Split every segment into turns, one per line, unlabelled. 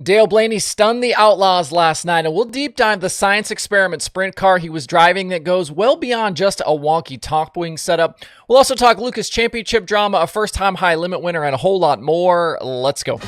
Dale Blaney stunned the Outlaws last night, and we'll deep dive the science experiment sprint car he was driving that goes well beyond just a wonky top wing setup. We'll also talk Lucas Championship drama, a first-time high limit winner, and a whole lot more. Let's go.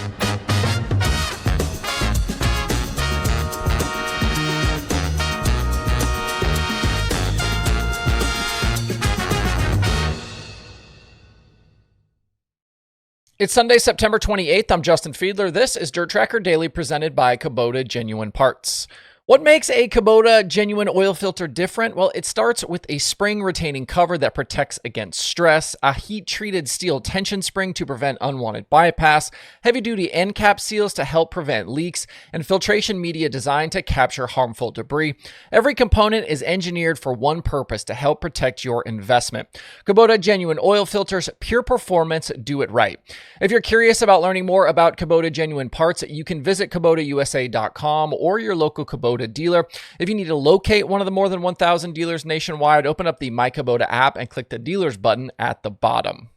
It's Sunday, September 28th. I'm Justin Fiedler. This is DIRTRACKR Daily presented by Kubota Genuine Parts. What makes a Kubota Genuine oil filter different? Well, it starts with a spring-retaining cover that protects against stress, a heat-treated steel tension spring to prevent unwanted bypass, heavy-duty end cap seals to help prevent leaks, and filtration media designed to capture harmful debris. Every component is engineered for one purpose: to help protect your investment. Kubota Genuine oil filters, pure performance, do it right. If you're curious about learning more about Kubota Genuine Parts, you can visit KubotaUSA.com or your local Kubota dealer. If you need to locate one of the more than 1,000 dealers nationwide, open up the My Kubota app and click the dealers button at the bottom.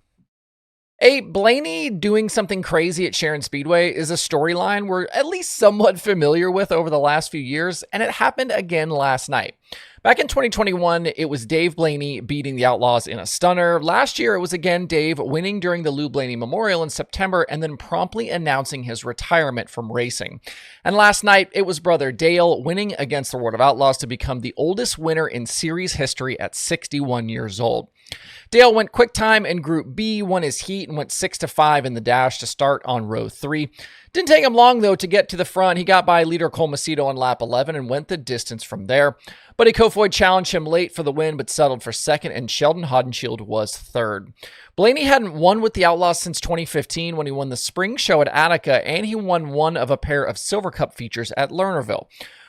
A Blaney doing something crazy at Sharon Speedway is a storyline we're at least somewhat familiar with over the last few years, and it happened again last night. Back in 2021, it was Dave Blaney beating the Outlaws in a stunner. Last year, it was again Dave winning during the Lou Blaney Memorial in September and then promptly announcing his retirement from racing. And last night, it was brother Dale winning against the World of Outlaws to become the oldest winner in series history at 61 years old. Dale went quick time in Group B, won his heat, and went 6-5 in the dash to start on row 3. Didn't take him long, though, to get to the front. He got by leader Cole Macedo on lap 11 and went the distance from there. Buddy Kofoid challenged him late for the win, but settled for second, and Sheldon Haudenschild was third. Blaney hadn't won with the Outlaws since 2015 when he won the spring show at Attica, and he won one of a pair of Silver Cup features at Lernerville.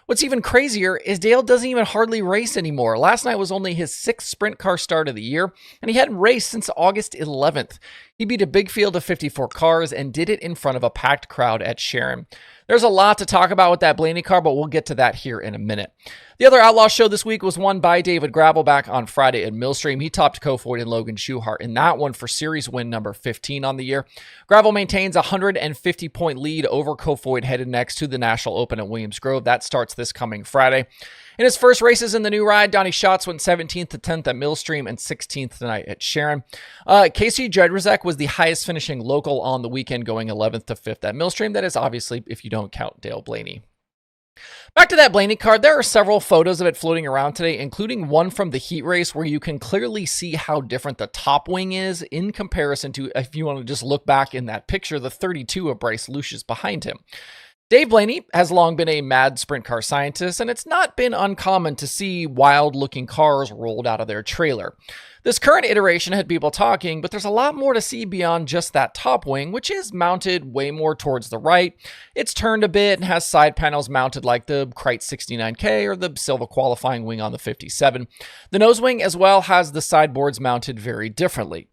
What's even crazier is Dale doesn't even hardly race anymore. Last night was only his 6th sprint car start of the year, and he hadn't raced since August 11th. He beat a big field of 54 cars and did it in front of a packed crowd at Sharon. There's a lot to talk about with that Blaney car, but we'll get to that here in a minute. The other Outlaw show this week was won by David Gravelback on Friday at Millstream. He topped Kofoid and Logan Schuchart in that one for series win number 15 on the year. Gravel maintains a 150-point lead over Kofoid headed next to the National Open at Williams Grove. That starts this coming Friday. In his first races in the new ride, Donnie Schatz went 17th to 10th at Millstream and 16th tonight at Sharon. Casey Jedrzejek was the highest finishing local on the weekend, going 11th to 5th at Millstream. That is obviously if you don't count Dale Blaney. Back to that Blaney car, there are several photos of it floating around today, including one from the heat race where you can clearly see how different the top wing is in comparison to, if you want to just look back in that picture, the 32 of Bryce Lucius behind him. Dave Blaney has long been a mad sprint car scientist, and it's not been uncommon to see wild-looking cars rolled out of their trailer. This current iteration had people talking, but there's a lot more to see beyond just that top wing, which is mounted way more towards the right. It's turned a bit and has side panels mounted like the Crite 69K or the Silva qualifying wing on the 57. The nose wing as well has the sideboards mounted very differently.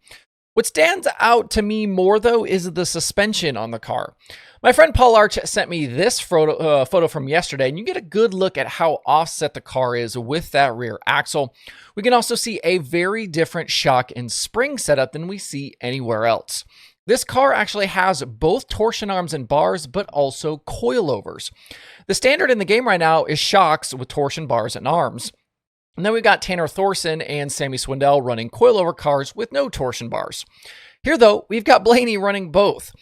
What stands out to me more, though, is the suspension on the car. My friend Paul Arch sent me this photo from yesterday, and you get a good look at how offset the car is with that rear axle. We can also see a very different shock and spring setup than we see anywhere else. This car actually has both torsion arms and bars, but also coilovers. The standard in the game right now is shocks with torsion bars and arms. And then we've got Tanner Thorson and Sammy Swindell running coilover cars with no torsion bars. Here, though, we've got Blaney running both.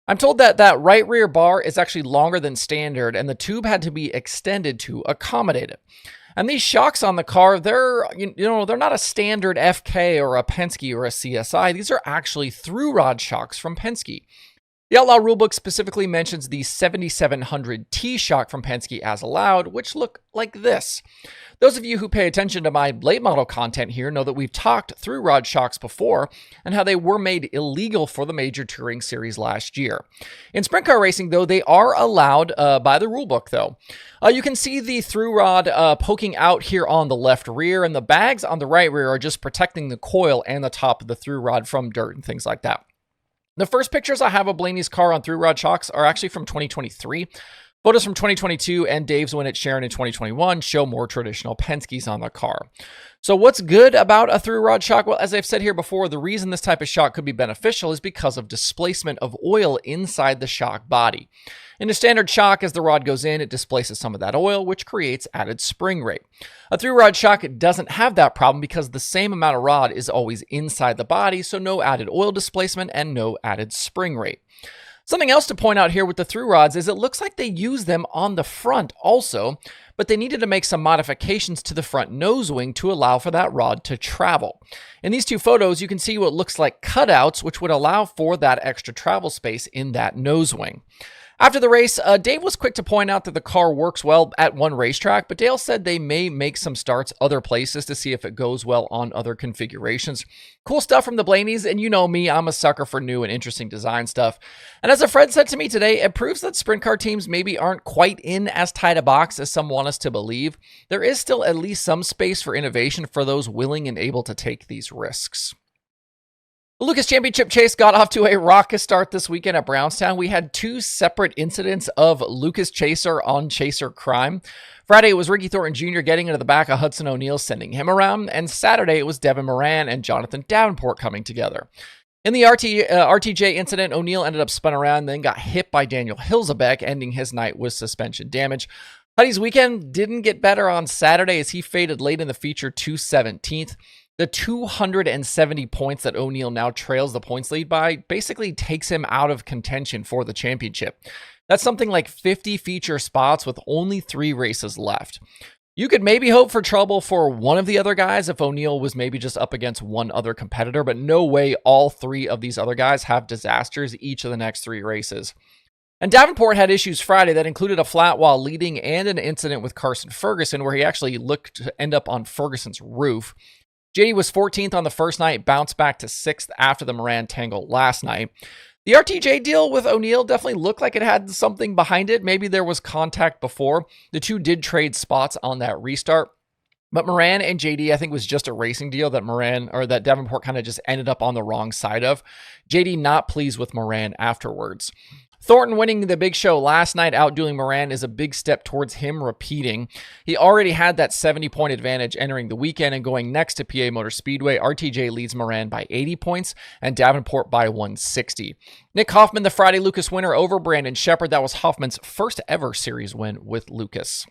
I'm told that that right rear bar is actually longer than standard, and the tube had to be extended to accommodate it. And these shocks on the car, they're not a standard FK or a Penske or a CSI. These are actually through rod shocks from Penske. The Outlaw rulebook specifically mentions the 7700T shock from Penske as allowed, which look like this. Those of you who pay attention to my late model content here know that we've talked through rod shocks before and how they were made illegal for the Major Touring Series last year. In sprint car racing, though, they are allowed by the rulebook, though. You can see the through rod poking out here on the left rear, and the bags on the right rear are just protecting the coil and the top of the through rod from dirt and things like that. The first pictures I have of Blaney's car on through rod shocks are actually from 2023. Photos from 2022 and Dave's win at Sharon in 2021 show more traditional Penske's on the car. So what's good about a through rod shock? Well, as I've said here before, the reason this type of shock could be beneficial is because of displacement of oil inside the shock body. In a standard shock, as the rod goes in, it displaces some of that oil, which creates added spring rate. A through rod shock doesn't have that problem because the same amount of rod is always inside the body, so no added oil displacement and no added spring rate. Something else to point out here with the through rods is it looks like they use them on the front also, but they needed to make some modifications to the front nose wing to allow for that rod to travel. In these two photos, you can see what looks like cutouts, which would allow for that extra travel space in that nose wing. After the race, Dave was quick to point out that the car works well at one racetrack, but Dale said they may make some starts other places to see if it goes well on other configurations. Cool stuff from the Blaneys, and you know me, I'm a sucker for new and interesting design stuff. And as a friend said to me today, it proves that sprint car teams maybe aren't quite in as tight a box as some want us to believe. There is still at least some space for innovation for those willing and able to take these risks. The Lucas Championship chase got off to a raucous start this weekend at Brownstown. We had two separate incidents of Lucas Chaser on Chaser crime. Friday, it was Ricky Thornton Jr. getting into the back of Hudson O'Neal, sending him around. And Saturday, it was Devin Moran and Jonathan Davenport coming together. In the RTJ incident, O'Neal ended up spun around and then got hit by Daniel Hilzebeck, ending his night with suspension damage. Huddy's weekend didn't get better on Saturday as he faded late in the feature to 17th. The 270 points that O'Neal now trails the points lead by basically takes him out of contention for the championship. That's something like 50 feature spots with only 3 races left. You could maybe hope for trouble for one of the other guys if O'Neal was maybe just up against one other competitor, but no way all 3 of these other guys have disasters each of the next 3 races. And Davenport had issues Friday that included a flat while leading and an incident with Carson Ferguson where he actually looked to end up on Ferguson's roof. JD was 14th on the first night, bounced back to 6th after the Moran tangle last night. The RTJ deal with O'Neal definitely looked like it had something behind it. Maybe there was contact before. The two did trade spots on that restart. But Moran and JD, I think, was just a racing deal that Davenport kind of just ended up on the wrong side of. JD not pleased with Moran afterwards. Thornton winning the big show last night, outdoing Moran, is a big step towards him repeating. He already had that 70-point advantage entering the weekend, and going next to PA Motor Speedway, RTJ leads Moran by 80 points and Davenport by 160. Nick Hoffman, the Friday Lucas winner over Brandon Shepard. That was Hoffman's first ever series win with Lucas.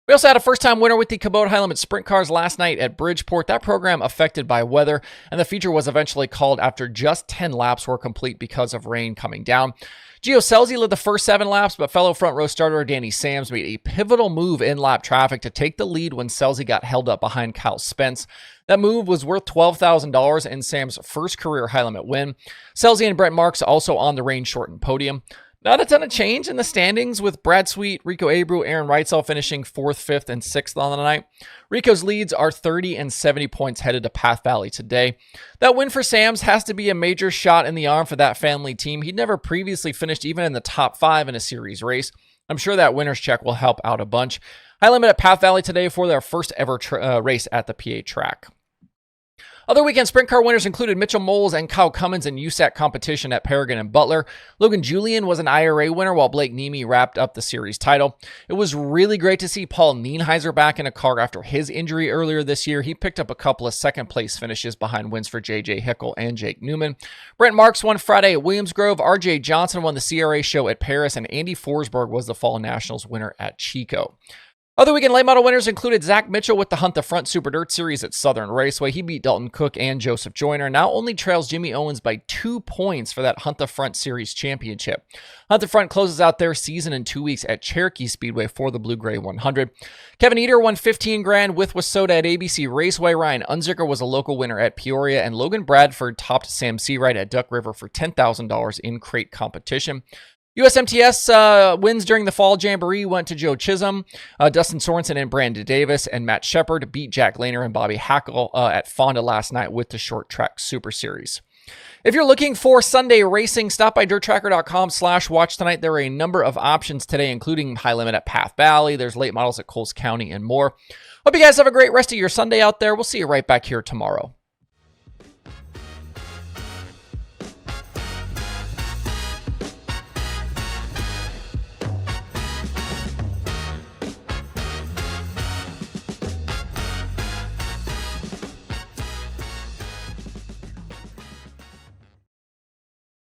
We also had a first-time winner with the Kubota High Limit Sprint Cars last night at Bridgeport. That program affected by weather, and the feature was eventually called after just 10 laps were complete because of rain coming down. Gio Scelzi led the first 7 laps, but fellow front-row starter Danny Sams made a pivotal move in lap traffic to take the lead when Scelzi got held up behind Kyle Spence. That move was worth $12,000 in Sam's first career High Limit win. Scelzi and Brent Marks also on the rain-shortened podium. Not a ton of change in the standings, with Brad Sweet, Rico Abreu, Aaron Reitzel finishing 4th, 5th, and 6th on the night. Rico's leads are 30 and 70 points headed to Path Valley today. That win for Sams has to be a major shot in the arm for that family team. He'd never previously finished even in the top 5 in a series race. I'm sure that winner's check will help out a bunch. High Limit at Path Valley today for their first ever race at the PA track. Other weekend sprint car winners included Mitchell Moles and Kyle Cummins in USAC competition at Paragon and Butler. Logan Julian was an IRA winner while Blake Nemi wrapped up the series title. It was really great to see Paul Nienheiser back in a car after his injury earlier this year. He picked up a couple of second place finishes behind wins for JJ Hickel and Jake Newman. Brent Marks won Friday at Williams Grove. RJ Johnson won the CRA show at Paris, and Andy Forsberg was the Fall Nationals winner at Chico. Other weekend late model winners included Zach Mitchell with the Hunt the Front Super Dirt Series at Southern Raceway. He beat Dalton Cook and Joseph Joyner. Now only trails Jimmy Owens by 2 points for that Hunt the Front Series championship. Hunt the Front closes out their season in 2 weeks at Cherokee Speedway for the Blue Gray 100. Kevin Eder won $15,000 with Wasota at ABC Raceway. Ryan Unzicker was a local winner at Peoria, and Logan Bradford topped Sam Seawright at Duck River for $10,000 in crate competition. USMTS wins during the Fall Jamboree went to Joe Chisholm. Dustin Sorensen and Brandon Davis and Matt Shepard beat Jack Lehner and Bobby Hackle at Fonda last night with the Short Track Super Series. If you're looking for Sunday racing, stop by DIRTRACKR.com/watch tonight. There are a number of options today, including High Limit at Path Valley. There's late models at Coles County and more. Hope you guys have a great rest of your Sunday out there. We'll see you right back here tomorrow.